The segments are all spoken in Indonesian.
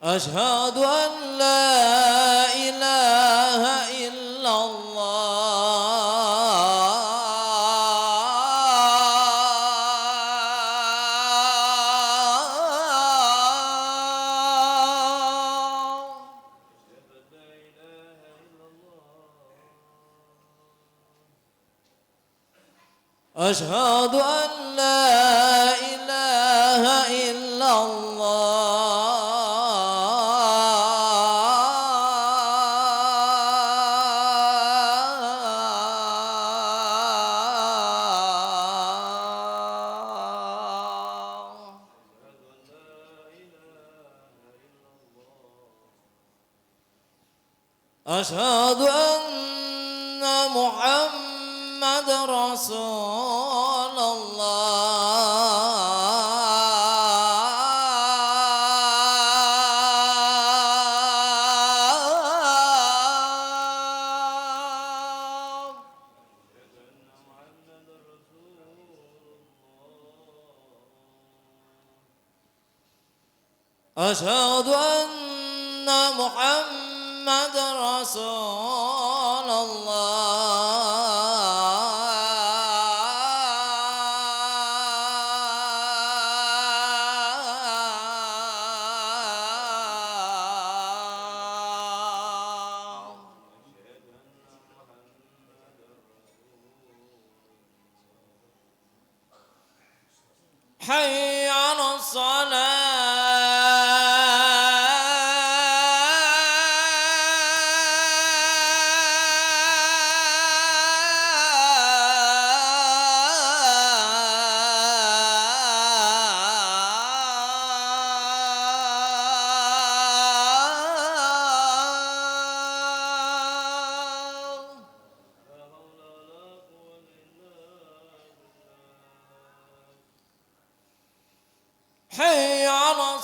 أشهد أن لا إله إلا الله أشهد أن لا إله إلا أشهد أن محمد رسول الله أشهد أن محمد رسول الله حي على حي على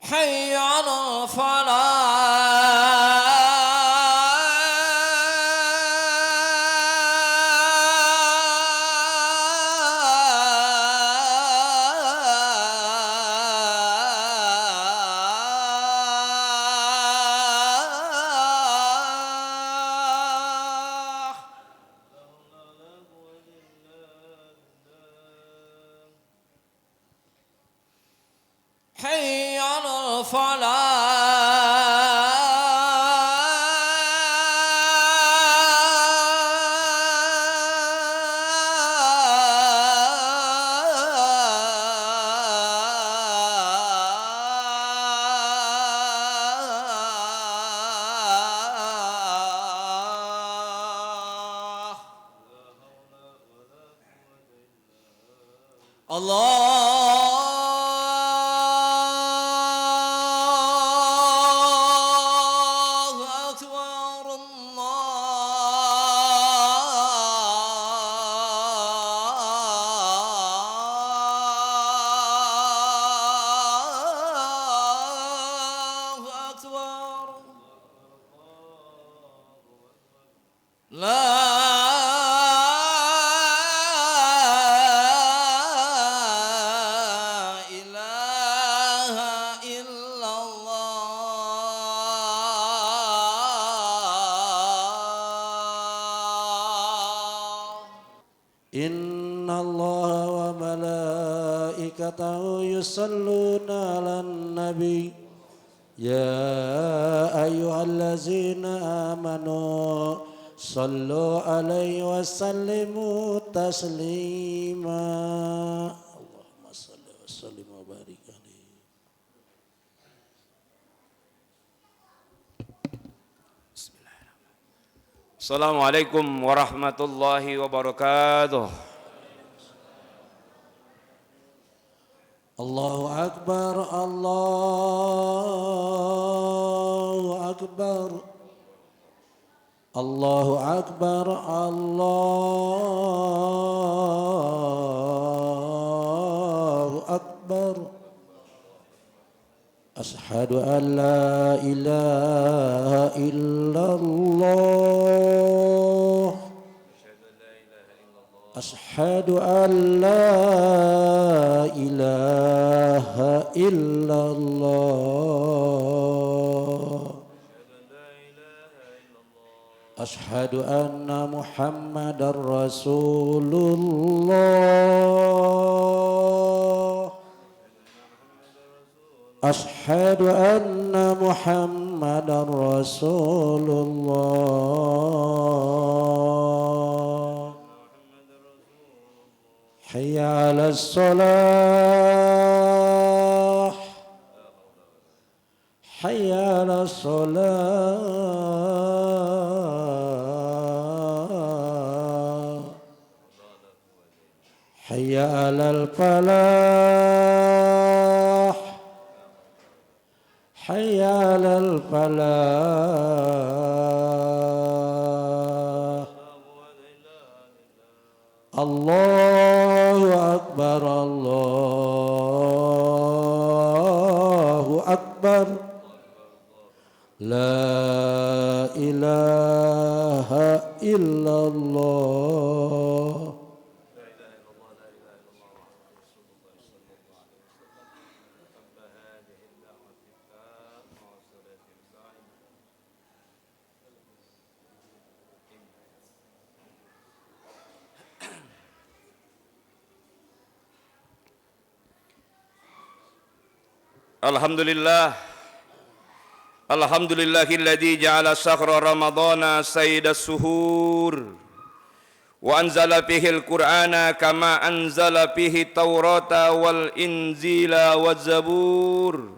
حي على الفلاح حي على الفلاح الله أكبر الله أكبر لا إله إلا الله إن الله وملائكته يصلون على النبي يا أيها صلوا عليه وسلموا تسليما اللهم صل وسلم وبارك عليه. Assalamualaikum warahmatullahi wabarakatuh. Allahu Akbar, Allahu Akbar, Allahu Akbar, Allahu Akbar. Ashhadu an la ilaha illallah. Ashhadu an la ilaha illallah. Ashhadu anna Muhammadar Rasulullah. Ashhadu anna Muhammadar Rasulullah. Hayya 'alas salah. Hayya 'alas salah. Hayya 'alal falah. Hayya 'alal falah. Allahu Akbar, Allahu Akbar. La ilaha illallah. Alhamdulillahilladzi ja'ala syahr ramadhana sayyidas suhur wa anzala fihil qur'ana kama anzala fihi taurata wal inzila waz zabur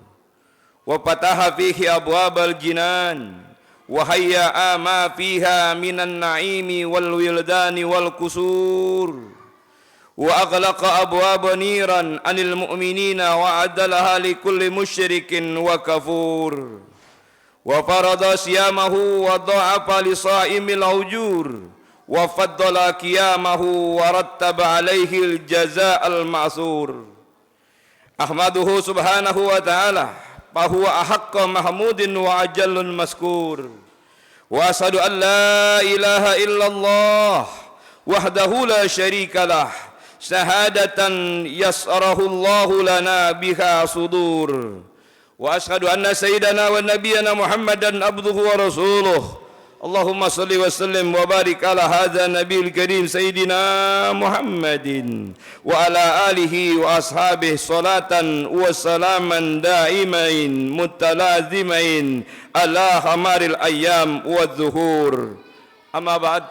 wa fataha fihi abwabal jinan wa hayya'a ma fiha minan na'imi wal wildani wal kusur wa aghlaqa abwaba niran anil mu'minina wa adalaha likulli musyrikin wa kafur wa farada siyamahu wa dha'afa li sa'imil ujur wa faddala qiyamahu wa rattaba alaihi al-jazaa'al ma'sur. Ahmaduhu subhanahu wa ta'ala fa huwa ahaqqa mahmudin wa ajallun maskur wa ashhadu an la ilaha illallah wahdahu la syarika lah syahadatan yas'arahu Allahu lana biha sudur wa ashhadu anna sayyidana wa nabiyyana Muhammadan abduhu wa rasuluh. Allahumma salli wa sallim wa barik ala hadza nabiyil karim sayyidina Muhammadin wa ala alihi wa ashabihi salatan wa salaman daimain mutalazimain ala khamaril ayyam wa dhuhur. Amma ba'd,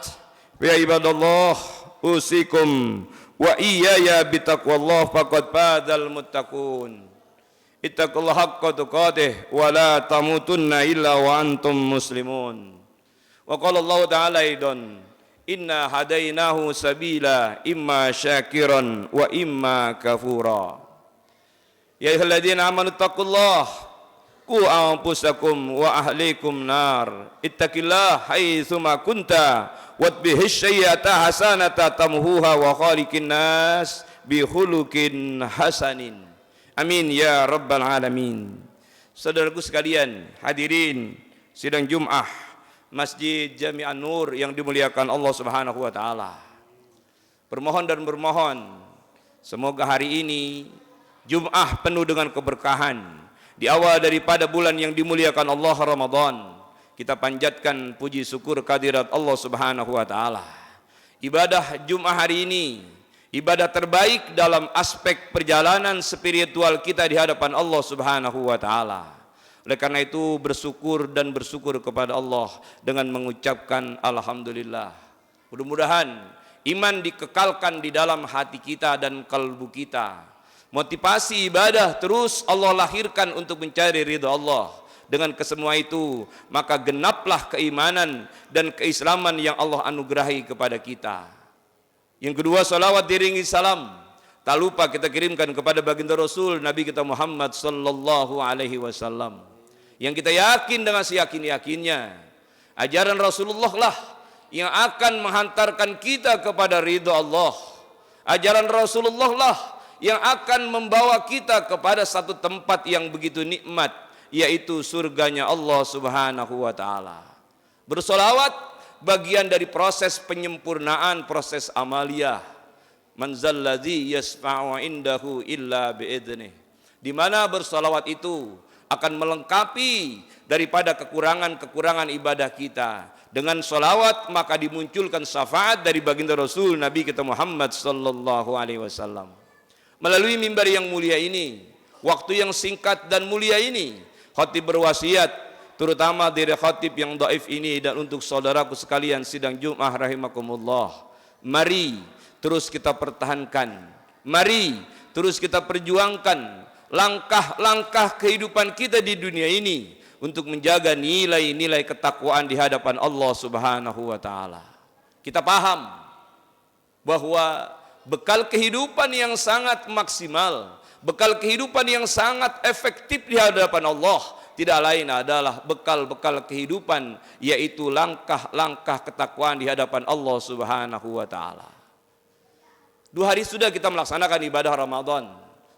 ya ibadallah, usikum wa iyaya bitaqwallah faqad fadzal muttaqun. Ittaqullaha haqqa tuqatih wa la tamutunna illa wa antum muslimun. Wa qala Allah ta'ala aidan inna hadainahu sabila imma syakiran wa imma kafura. Ya ayyuhalladzina amanu taqullaha qu anfusakum wa ahlikum nar. Ittaqillaha haitsuma kunta watbihis sayyi'ata hasanata tamhuha wa khaliqin nas bi khuluqin hasanin. Amin ya rabbal alamin. Saudaraku sekalian, hadirin sidang Jumat Masjid Jami'an Nur yang dimuliakan Allah Subhanahu wa taala. Bermohon dan bermohon semoga hari ini Jumat penuh dengan keberkahan. Di awal daripada bulan yang dimuliakan Allah Ramadan, kita panjatkan puji syukur kehadirat Allah Subhanahu wa taala. Ibadah Jumat hari ini ibadah terbaik dalam aspek perjalanan spiritual kita di hadapan Allah Subhanahu wa taala. Oleh karena itu bersyukur dan bersyukur kepada Allah dengan mengucapkan alhamdulillah. Mudah-mudahan iman dikekalkan di dalam hati kita dan kalbu kita. Motivasi ibadah terus Allah lahirkan untuk mencari ridha Allah. Dengan kesemua itu, maka genaplah keimanan dan keislaman yang Allah anugerahi kepada kita. Yang kedua, salawat diringi salam. Tak lupa kita kirimkan kepada baginda Rasul Nabi kita Muhammad sallallahu alaihi wasallam. Yang kita yakin dengan seyakin-yakinnya, ajaran Rasulullah lah yang akan menghantarkan kita kepada ridha Allah. Ajaran Rasulullah lah yang akan membawa kita kepada satu tempat yang begitu nikmat, yaitu surganya Allah Subhanahu wa taala. Bersolawat bagian dari proses penyempurnaan proses amaliyah. Man zalladzi yasfa'u indahu illa bi'idnih. Di mana bersolawat itu akan melengkapi daripada kekurangan-kekurangan ibadah kita. Dengan solawat maka dimunculkan syafaat dari baginda Rasul Nabi kita Muhammad sallallahu alaihi wasallam. Melalui mimbar yang mulia ini, waktu yang singkat dan mulia ini, khatib berwasiat, terutama dari khatib yang dhaif ini dan untuk saudaraku sekalian sidang Jumat rahimakumullah. Mari terus kita pertahankan, mari terus kita perjuangkan langkah-langkah kehidupan kita di dunia ini untuk menjaga nilai-nilai ketakwaan di hadapan Allah Subhanahu wa taala. Kita paham bahwa bekal kehidupan yang sangat maksimal, bekal kehidupan yang sangat efektif di hadapan Allah tidak lain adalah bekal-bekal kehidupan, yaitu langkah-langkah ketakwaan di hadapan Allah Subhanahu wa taala. 2 hari sudah kita melaksanakan ibadah Ramadan.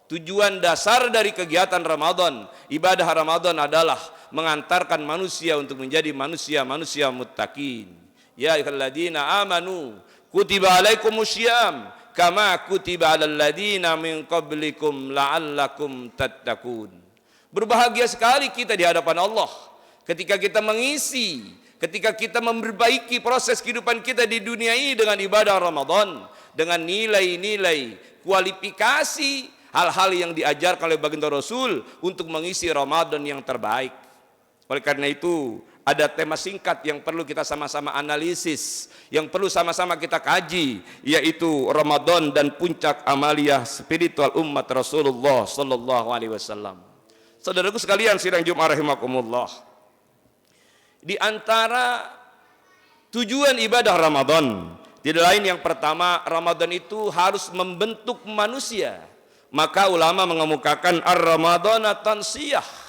Tujuan dasar dari kegiatan Ramadan, ibadah Ramadan adalah mengantarkan manusia untuk menjadi manusia-manusia muttaqin. Ya ayyuhalladzina amanu kutiba alaikumusyyam kama kutiba alal ladzina min qablikum la'allakum tattaqun. Berbahagia sekali kita di hadapan Allah ketika kita mengisi, ketika kita memperbaiki proses kehidupan kita di dunia ini dengan ibadah Ramadan, dengan nilai-nilai kualifikasi hal-hal yang diajarkan oleh baginda Rasul untuk mengisi Ramadan yang terbaik. Oleh karena itu, ada tema singkat yang perlu kita sama-sama analisis, yang perlu sama-sama kita kaji, yaitu Ramadan dan puncak amaliyah spiritual umat Rasulullah sallallahu alaihi wasallam. Saudaraku sekalian sidang Jumat rahimakumullah. Di antara tujuan ibadah Ramadan, tidak lain yang pertama, Ramadan itu harus membentuk manusia. Maka ulama mengemukakan ar-Ramadana tansiyah.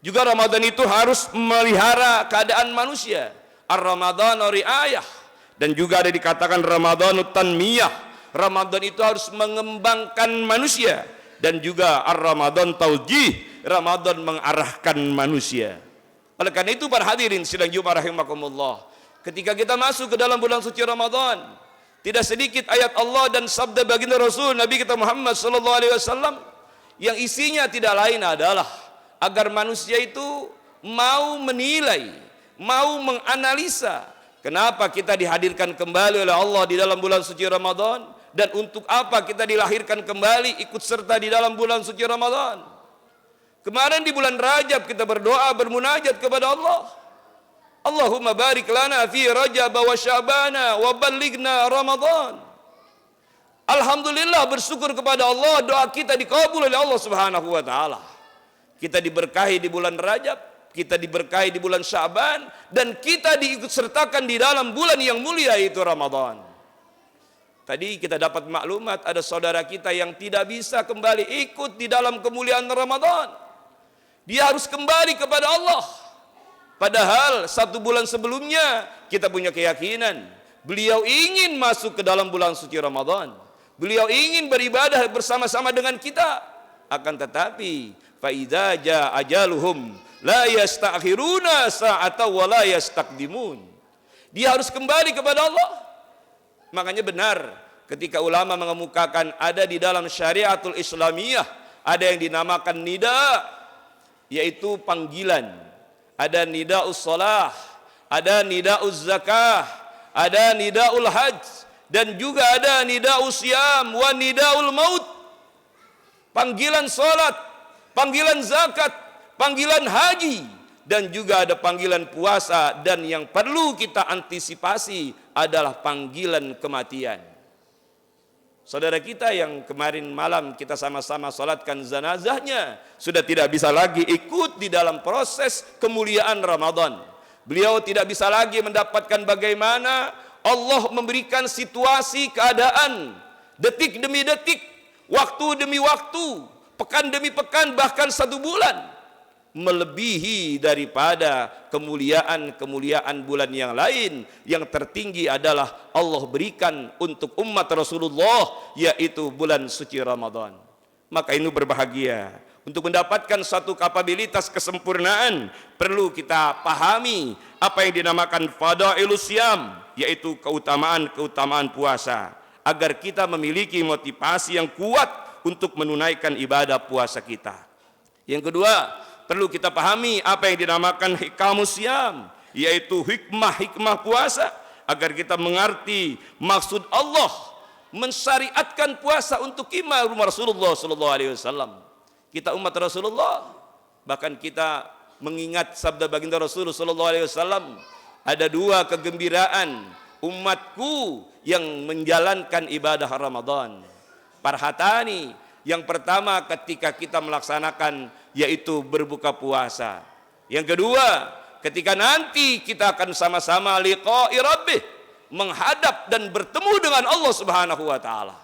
Juga Ramadan itu harus melihara keadaan manusia. Ar-Ramadana riayah. Dan juga ada dikatakan Ramadanu tanmiyah. Ramadan itu harus mengembangkan manusia. Dan juga ar-Ramadan taujih. Ramadan mengarahkan manusia. Oleh karena itu para hadirin sidang Jumat rahimakumullah, ketika kita masuk ke dalam bulan suci Ramadan, tidak sedikit ayat Allah dan sabda baginda Rasul Nabi kita Muhammad sallallahu alaihi wasallam yang isinya tidak lain adalah agar manusia itu mau menilai, mau menganalisa kenapa kita dihadirkan kembali oleh Allah di dalam bulan suci Ramadan dan untuk apa kita dilahirkan kembali ikut serta di dalam bulan suci Ramadan. Kemarin di bulan Rajab kita berdoa bermunajat kepada Allah. Allahumma barik lana fi Rajab wa Sya'bana wa ballighna Ramadan. Alhamdulillah bersyukur kepada Allah, doa kita dikabul oleh Allah Subhanahu wa taala. Kita diberkahi di bulan Rajab, kita diberkahi di bulan Sya'ban dan kita diikut sertakan di dalam bulan yang mulia yaitu Ramadan. Tadi kita dapat maklumat ada saudara kita yang tidak bisa kembali ikut di dalam kemuliaan Ramadan. Dia harus kembali kepada Allah. Padahal 1 bulan sebelumnya kita punya keyakinan beliau ingin masuk ke dalam bulan suci Ramadan. Beliau ingin beribadah bersama-sama dengan kita. Akan tetapi fa idza jaa ajaluhum la yastakhiruna sa'atan wa la yastaqdimun. Dia harus kembali kepada Allah. Makanya benar ketika ulama mengemukakan ada di dalam syariatul Islamiyah ada yang dinamakan nida, yaitu panggilan. Ada nida'us shalah, ada nida'uz zakah, ada nida'ul hajj, dan juga ada nida'us siyam wa nida'ul maut. Panggilan salat, panggilan zakat, panggilan haji, dan juga ada panggilan puasa, dan yang perlu kita antisipasi adalah panggilan kematian. Saudara kita yang kemarin malam kita sama-sama salatkan jenazahnya sudah tidak bisa lagi ikut di dalam proses kemuliaan Ramadan. Beliau tidak bisa lagi mendapatkan bagaimana Allah memberikan situasi keadaan detik demi detik, waktu demi waktu, pekan demi pekan, bahkan 1 bulan, melebihi daripada kemuliaan bulan yang lain. Yang tertinggi adalah Allah berikan untuk umat Rasulullah, yaitu bulan suci Ramadan. Maka ini berbahagia. Untuk mendapatkan satu kapabilitas kesempurnaan, perlu kita pahami apa yang dinamakan fadailus syam, yaitu keutamaan puasa, agar kita memiliki motivasi yang kuat untuk menunaikan ibadah puasa kita. Yang kedua, perlu kita pahami apa yang dinamakan hikamus syam, yaitu hikmah puasa, agar kita mengerti maksud Allah mensyariatkan puasa untuk kita umat Rasulullah sallallahu alaihi wasallam. Kita umat Rasulullah, bahkan kita mengingat sabda baginda Rasulullah sallallahu alaihi wasallam, ada 2 kegembiraan umatku yang menjalankan ibadah Ramadan. Parhatani, yang pertama ketika kita melaksanakan, yaitu berbuka puasa. Yang kedua, ketika nanti kita akan sama-sama liqa'i rabbih, menghadap dan bertemu dengan Allah Subhanahu wa taala.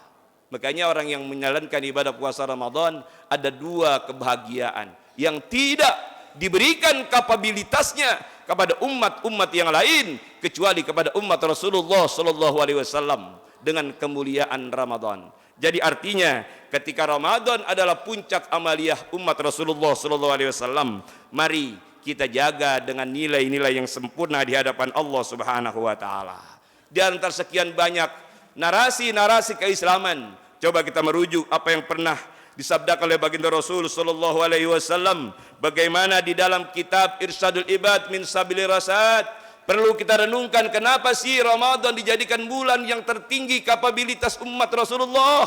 Makanya orang yang menjalankan ibadah puasa Ramadan ada 2 kebahagiaan yang tidak diberikan kapabilitasnya kepada umat-umat yang lain kecuali kepada umat Rasulullah sallallahu alaihi wasallam dengan kemuliaan Ramadan. Jadi artinya ketika Ramadan adalah puncak amaliyah umat Rasulullah sallallahu alaihi wasallam, mari kita jaga dengan nilai-nilai yang sempurna di hadapan Allah Subhanahu wa taala. Di antara sekian banyak narasi-narasi keislaman, coba kita merujuk apa yang pernah disabdakan oleh baginda Rasul sallallahu alaihi wasallam, bagaimana di dalam kitab Irsyadul Ibad min Sabili Rasyad. Perlu kita renungkan kenapa sih Ramadan dijadikan bulan yang tertinggi kapabilitas umat Rasulullah.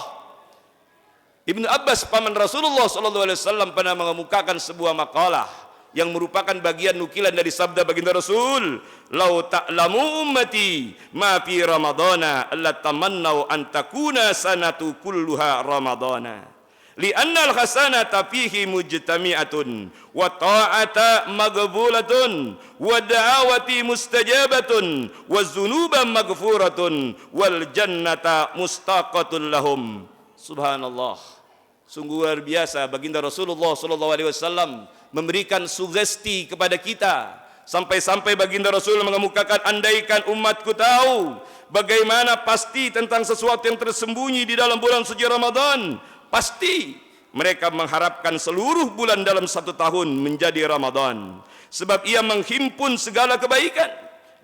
Ibnu Abbas paman Rasulullah sallallahu alaihi wasallam pernah mengemukakan sebuah makalah yang merupakan bagian nukilan dari sabda baginda Rasul, "Lau ta'lamu ummati ma fi ramadana alla tamannau an takuna sanatu kulluha ramadana li'anna al-hasanata fihi mujtami'atun wa ta'ata maghfuratun wa da'awati mustajabatun wa dzunuba maghfuratun wal jannata mustaqatun lahum." Subhanallah, sungguh luar biasa baginda Rasulullah sallallahu alaihi wasallam memberikan sugesti kepada kita, sampai-sampai baginda Rasul mengemukakan, andaikan umatku tahu bagaimana pasti tentang sesuatu yang tersembunyi di dalam bulan suci Ramadan, pasti mereka mengharapkan seluruh bulan dalam 1 tahun menjadi Ramadan, sebab ia menghimpun segala kebaikan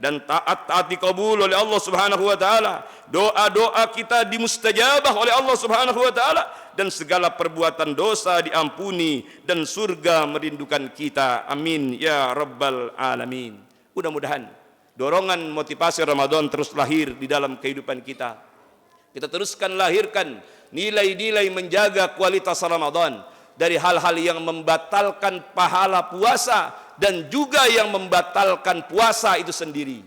dan taat dikabul oleh Allah Subhanahu wa taala. Doa-doa kita dimustajabah oleh Allah Subhanahu wa taala dan segala perbuatan dosa diampuni dan surga merindukan kita. Amin ya rabbal alamin. Mudah-mudahan dorongan motivasi Ramadan terus lahir di dalam kehidupan kita. Kita teruskan lahirkan nilai-nilai menjaga kualitas Ramadan dari hal-hal yang membatalkan pahala puasa dan juga yang membatalkan puasa itu sendiri.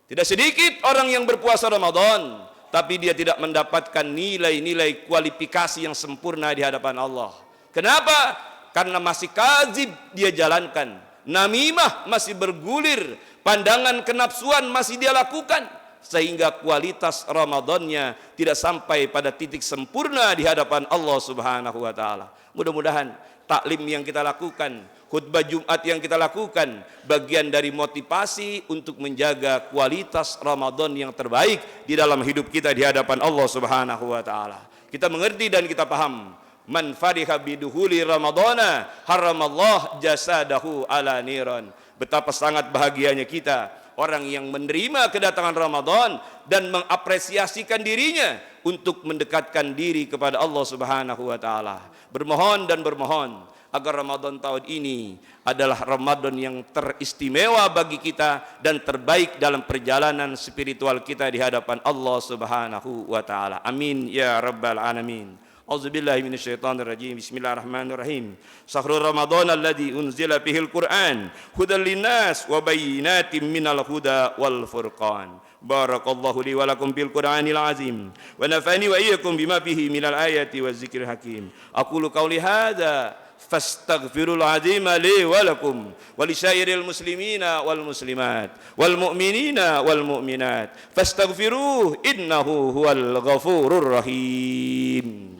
Tidak sedikit orang yang berpuasa Ramadan tapi dia tidak mendapatkan nilai-nilai kualifikasi yang sempurna di hadapan Allah. Kenapa? Karena masih kadzib dia jalankan, namimah masih bergulir, pandangan kenapsuan masih dia lakukan, sehingga kualitas Ramadannya tidak sampai pada titik sempurna di hadapan Allah Subhanahu wa taala. Mudah-mudahan taklim yang kita lakukan, khutbah Jumat yang kita lakukan, bagian dari motivasi untuk menjaga kualitas Ramadan yang terbaik di dalam hidup kita di hadapan Allah Subhanahu wa taala. Kita mengerti dan kita paham, man fariha biduhuli ramadana haramallah jasadahu ala niran. Betapa sangat bahagianya kita orang yang menerima kedatangan Ramadan dan mengapresiasikan dirinya untuk mendekatkan diri kepada Allah Subhanahu wa taala. Bermohon dan bermohon agar Ramadan tahun ini adalah Ramadan yang teristimewa bagi kita dan terbaik dalam perjalanan spiritual kita di hadapan Allah Subhanahu wa taala. Amin ya rabbal alamin. A'udzubillahi minasyaitonirrajim. Bismillahirrahmanirrahim. Syahrul Ramadan alladzi unzila fihil Qur'an hudal linnas wa bayyinatin minal huda wal furqan. Barakallahu li wa lakum bil Qur'anil azim wa nafani wa iyyakum bima fihi minal ayati waz zikril hakim. Aqulu qawli hadza fastaghfirul azim li wa lakum wa li syairil muslimina wal muslimat wal mu'minina wal mu'minat fastaghfiruhu innahu huwal ghafurur rahim.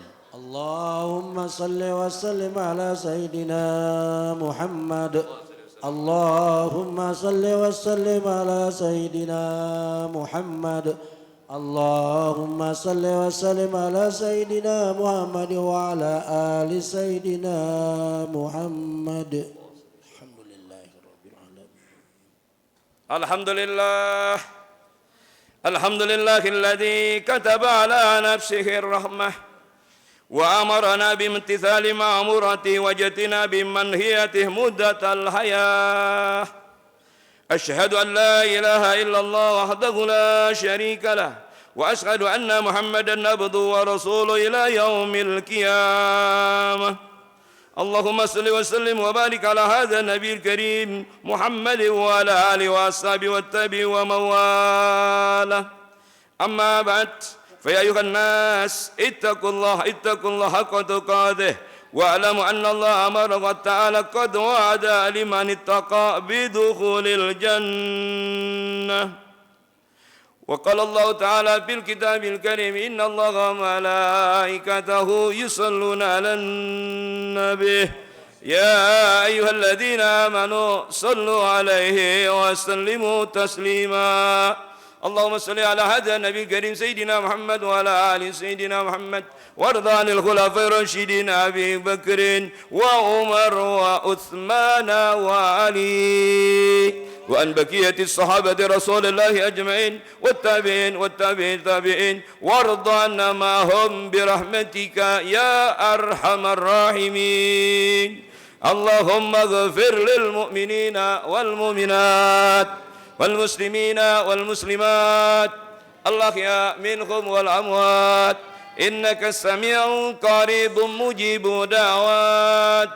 اللهم صل وسلم على سيدنا محمد اللهم صل وسلم على سيدنا محمد اللهم صل وسلم على سيدنا محمد وعلى آل سيدنا محمد الحمد لله رب العالمين. Alhamdulillah. Alhamdulillahilladzi kataba ala nafsihi rahmah wa amarana bimtithali ma'murati wa jatina bimanhiyatihi muddatal hayah. Ashhadu an la ilaha illallah wahdahu la syarika lah wa ashhadu anna Muhammadan abduhu wa rasuluhu ila yaumil qiyamah. Allahumma salli wa sallim wa barik ala hadha nabiyil karim Muhammad wa ala alihi wa ashabihi wa tabi'in wa mawala. Amma ba'd. فيا أيها الناس اتقوا الله حق تقاته واعلموا أن الله أمر تعالى قد وعد لمن اتقى بدخول الجنة. وقال الله تعالى في الكتاب الكريم إن الله وملائكته يصلون على النبي يا أيها الذين آمنوا صلوا عليه وسلموا تسليما. اللهم صل على هذا النبي الكريم سيدنا محمد وعلى آل سيدنا محمد وارض عن الخلفاء الراشدين أبي بكر وعمر وعثمان وعلي وأن بقية الصحابة رسول الله أجمعين والتابعين وارض عنا معهم برحمتك يا أرحم الراحمين. اللهم اغفر للمؤمنين والمؤمنات والمسلمين والمسلمات الأحياء منهم والأموات إنك سميع قريب مجيب دعوات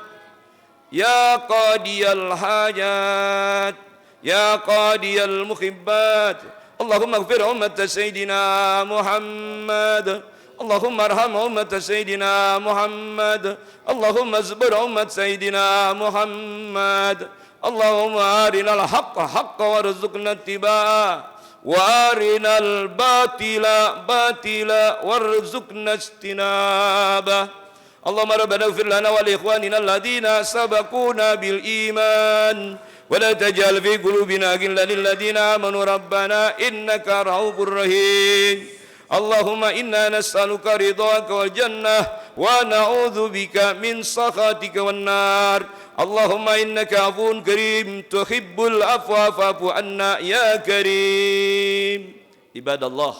يا قاضي الحاجات يا قاضي المحبات. اللهم اغفر أمة سيدنا محمد اللهم ارحم أمة سيدنا محمد اللهم اصبر أمة سيدنا محمد. اللهم أرنا الحق حقا وارزقنا اتباعه وأرنا الباطل باطلا وارزقنا اجتنابه. اللهم ربنا اغفر لنا ولإخواننا الذين سبقونا بالإيمان ولا تجعل في قلوبنا غلا للذين آمنوا ربنا إنك رؤوف رحيم. اللهم إنا نسألك رضاك والجنة ونعوذ بك من سخطك والنار. اللهم إنك عفو كريم تحب العفو فاعف عنا يا كريم. عباد الله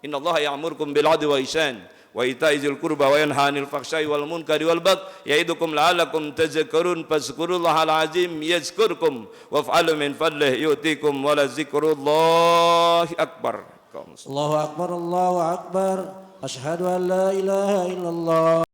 إن الله يأمركم بالعدل والإحسان وإيتاء ذي القربى وينهى عن الفحشاء والمنكر والبغي يعظكم لعلكم تذكرون فاذكروا الله العظيم يذكركم وافعلوا من فضله يؤتيكم ولذكر الله أكبر. الله أكبر الله أكبر أشهد أن لا إله إلا الله